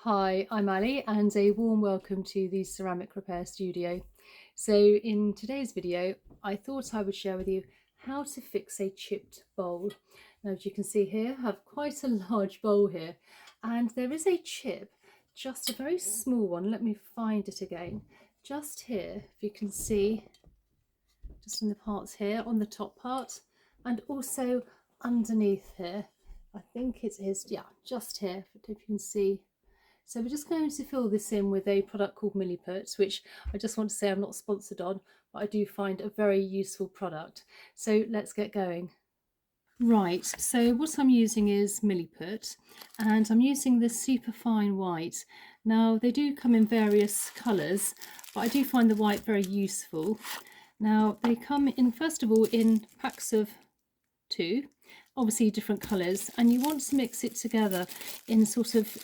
Hi, I'm Ali and a warm welcome to the Ceramic Repair Studio. So in today's video, I thought I would share with you how to fix a chipped bowl. Now, as you can see here, I have quite a large bowl here and there is a chip, just a very small one. Let me find it again. Just here, if you can see, just in the parts here on the top part and also underneath here. I think it is, yeah, just here, if you can see. So we're just going to fill this in with a product called Milliput, which I just want to say I'm not sponsored on, but I do find a very useful product. So let's get going. Right, so what I'm using is Milliput, and I'm using this super fine white. Now they do come in various colours, but I do find the white very useful. Now they come in, first of all, in packs of 2, obviously different colours, and you want to mix it together in sort of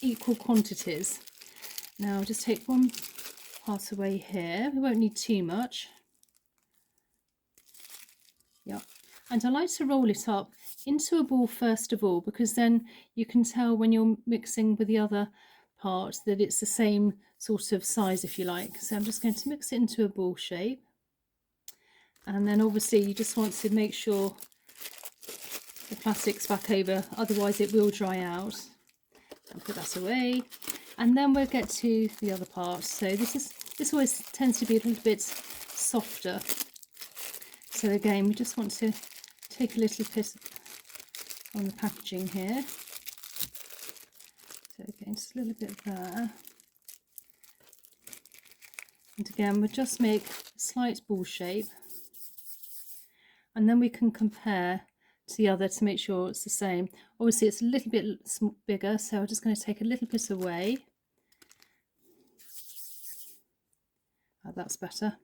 equal quantities. Now just take one part away here. We won't need too much. Yeah, and I like to roll it up into a ball first of all, because then you can tell when you're mixing with the other part that it's the same sort of size, if you like. So I'm just going to mix it into a ball shape, and then obviously you just want to make sure the plastic's back over, otherwise it will dry out. And put that away, and then we'll get to the other part. So this always tends to be a little bit softer, so again we just want to take a little bit on the packaging here. So again, just a little bit there, and again we'll just make a slight ball shape, and then we can compare to the other to make sure it's the same. Obviously it's a little bit bigger, so I'm just going to take a little bit away. Oh, that's better.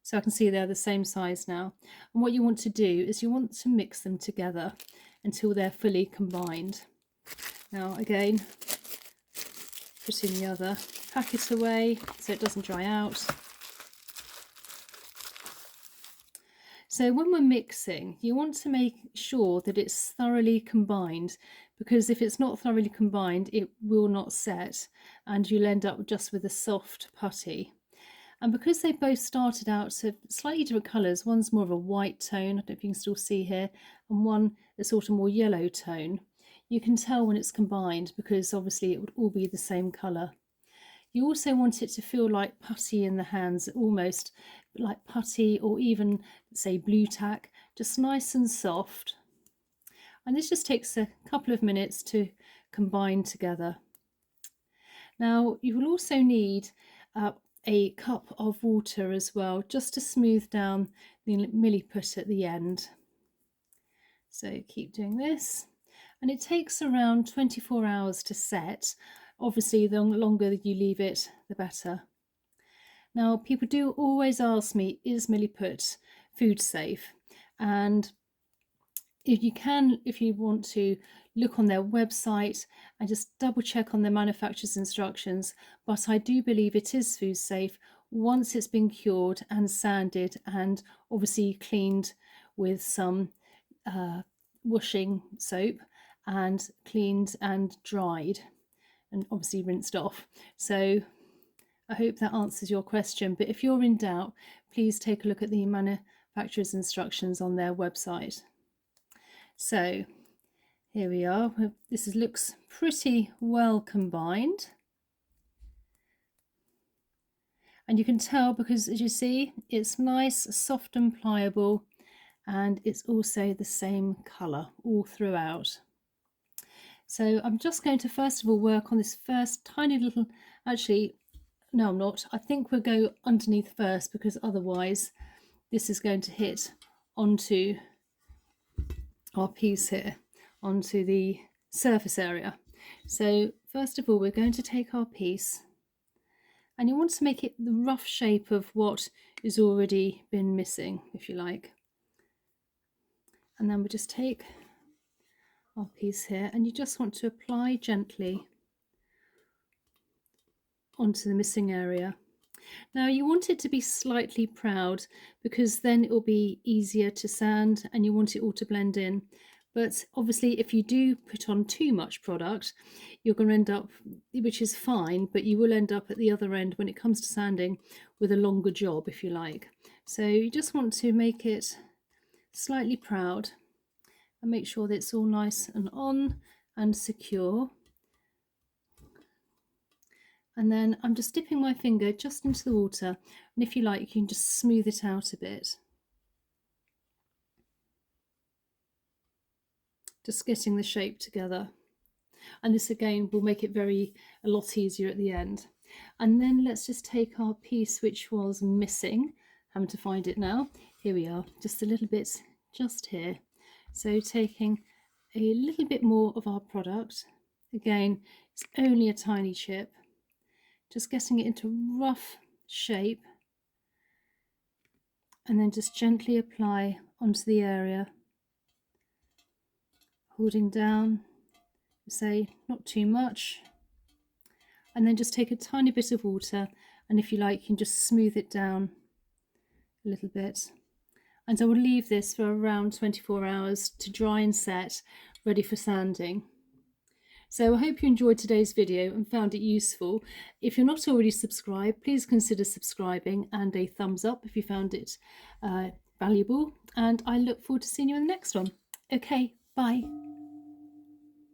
So I can see they're the same size now. And what you want to do is you want to mix them together until they're fully combined. Now again, put in the other, pack it away so it doesn't dry out. So when we're mixing, you want to make sure that it's thoroughly combined, because if it's not thoroughly combined, it will not set and you'll end up just with a soft putty. And because they both started out so slightly different colours, one's more of a white tone, I don't know if you can still see here, and one is sort of more yellow tone, you can tell when it's combined because obviously it would all be the same colour. You also want it to feel like putty in the hands, almost like putty, or even say blue tack, just nice and soft. And this just takes a couple of minutes to combine together. Now you will also need a cup of water as well, just to smooth down the Milliput at the end. So keep doing this, and it takes around 24 hours to set. Obviously the longer you leave it, the better. Now people do always ask me, is Milliput food safe? And if you want to look on their website and just double check on the manufacturer's instructions, but I do believe it is food safe once it's been cured and sanded and obviously cleaned with some washing soap and cleaned and dried and obviously rinsed off. So I hope that answers your question, but if you're in doubt, please take a look at the manufacturer's instructions on their website. So here we are. This looks pretty well combined, and you can tell because, as you see, it's nice, soft and pliable, and it's also the same colour all throughout. So I'm just going to first of all work on this first tiny little, actually no I'm not, I think we'll go underneath first, because otherwise this is going to hit onto our piece here, onto the surface area. So first of all we're going to take our piece, and you want to make it the rough shape of what is already been missing, if you like. And then we just take our piece here, and you just want to apply gently onto the missing area. Now you want it to be slightly proud, because then it will be easier to sand and you want it all to blend in. But obviously, if you do put on too much product, you're going to end up, which is fine, but you will end up at the other end when it comes to sanding with a longer job, if you like. So you just want to make it slightly proud and make sure that it's all nice and on and secure. And then I'm just dipping my finger just into the water, and if you like, you can just smooth it out a bit. Just getting the shape together. And this again will make it a lot easier at the end. And then let's just take our piece which was missing. Having to find it now. Here we are, just a little bit just here. So taking a little bit more of our product. Again, it's only a tiny chip. Just getting it into rough shape, and then just gently apply onto the area, holding down, say not too much, and then just take a tiny bit of water, and if you like, you can just smooth it down a little bit. And I will leave this for around 24 hours to dry and set, ready for sanding. So I hope you enjoyed today's video and found it useful. If you're not already subscribed, please consider subscribing, and a thumbs up if you found it valuable. And I look forward to seeing you in the next one. Okay, bye.